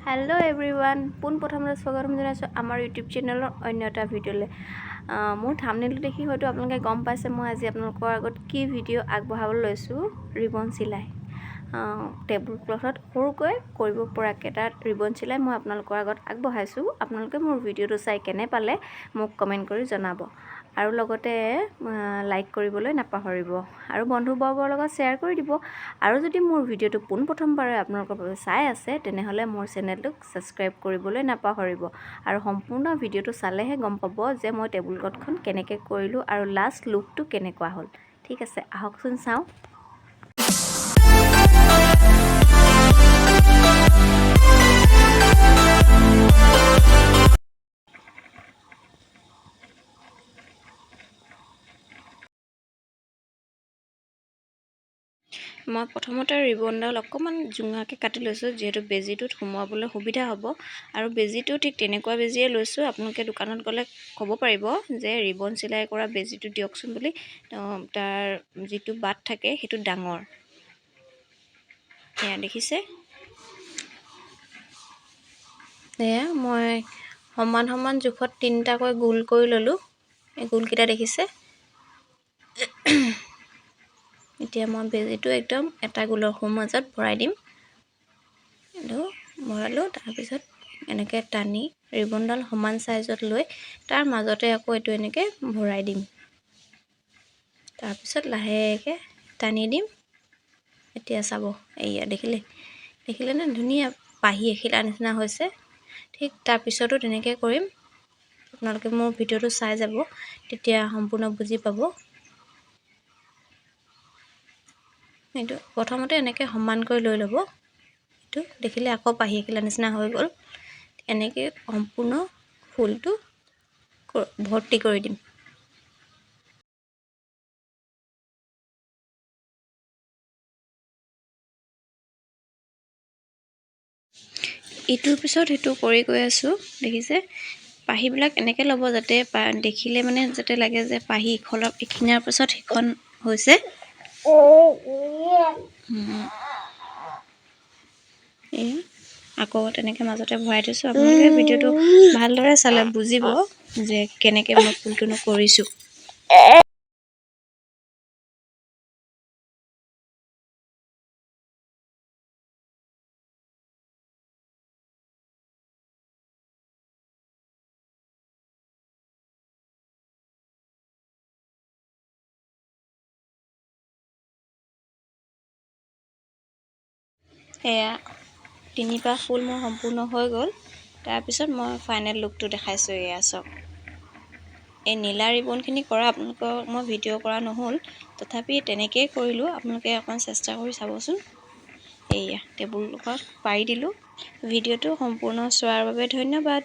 hello everyone पुन प्रथम स्वागत जनाइছোঁ আমাৰ ইউটিউব চেনেলৰ অন্য এটা ভিডিঅ'লৈ মোৰ থাম্বনেইল দেখি হয়তো আপোনালোকে গম পাইছে মই আজি আপোনালোকৰ আগত কি ভিডিঅ' আগবঢ়াবলৈ লৈছোঁ ৰিবন চিলাই টেবুল ক্লথত সৰুকৈ কৰিব পৰা কেইটা ৰিবন চিলাই মই আপোনালোকৰ আগত আগবঢ়াইছোঁ আপোনালোকে মোৰ ভিডিঅ'টো চাই কেনে পালে মোক কমেন্ট কৰি জনাব আৰু লগতে লাইক কৰিবলৈ নাপাহৰিব আৰু বন্ধুবৰ্গৰ লগত শ্বেয়াৰ কৰি দিব আৰু যদি মোৰ ভিডিঅ'টো পোন প্ৰথমবাৰে আপোনালোকৰ বাবে চাই আছে তেনেহলে মোৰ চেনেলটোক সাবস্ক্ৰাইব কৰিবলৈ নাপাহৰিব আৰু সম্পূৰ্ণ ভিডিঅ'টো চালেহে গম পাব যে মই টেবুল ক্লথখন কেনেকৈ কৰিলো আৰু লাষ্ট লুকটো কেনেকুৱা হ'ল ঠিক আছে আহকচোন চাও মই প্ৰথমতে ৰিবনডাল অকমান জুঙাকে কাটি লৈছো যেহেতু বেজিটোত সোমাবলৈ সুবিধা হ'ব আৰু বেজিটো ঠিক তেনেকুৱা বেজিয়ে লৈছো আপোনালোকে দোকানত গলে ক'ব পাৰিব যে ৰিবন চিলাই কৰা বেজিটো দিয়কচোন বুলি তাৰ যিটো বাট থাকে হেতু ডাঙৰ এয়া দেখিছে এয়া মই সমান সমান জুখত তিনটাকৈ গোল কৰি ললো এই গোলকিটা দেখিছে এতিয়া মই বেজিটো একদম এটা গোলৰ মাজত ভৰাই দিম এটো ভৰালো তাৰ পিছত এনেকৈ টানি ৰিবনডাল সমান সাইজত লৈ তাৰ মাজতে আকৌ এটো এনেকৈ ভৰাই দিম তাৰ পিছত লাহেকৈ টানি দিম এতিয়া চাব এইয়া দেখিলে না ধুনীয়া পাহি এখিলা নিচিনা হৈছে ঠিক তাৰ পিছতো তেনেকৈ কৰিম আপোনালোকে মোৰ ভিডিঅ'টো চাই যাব তেতিয়া সম্পূৰ্ণ বুজি পাব এইটো প্ৰথমতে এনেকৈ সমান কৰি লৈ লব এইটো দেখিলে আকৌ পাহি এখিলা নিচিনা হৈ গ'ল এনেকৈ সম্পূৰ্ণ ফুলটো ভৰ্তি কৰি দিম ইটোৰ পিছত হেতু কৰি গৈ আছো দেখিছে পাহিবিলাক এনেকৈ ল'ব যাতে দেখিলে মানে যাতে লাগে যে পাহি ইখলক ইখিনাৰ পিছত হিখন হৈছে আকৌ তেনেকৈ মাজতে ভৰাই দিছো আপোনালোকে ভিডিঅ'টো ভালদৰে চালে বুজিব যে কেনেকৈ মই ফুলটো কৰিছো এয়া তিনিপাহ ফুল মোৰ সম্পূৰ্ণ হৈ গ'ল তাৰ পিছত মই ফাইনেল লুকটো দেখাইছো এয়া চাওক এই নীলা ৰিবনখিনি কৰা আপোনালোকক মই ভিডিঅ' কৰা নহ'ল তথাপি তেনেকৈ কৰিলো আপোনালোকে অকণ চেষ্টা কৰি চাবচোন এইয়া টেবুল ক্লথ পাৰি দিলো ভিডিঅ'টো সম্পূৰ্ণ চোৱাৰ বাবে ধন্যবাদ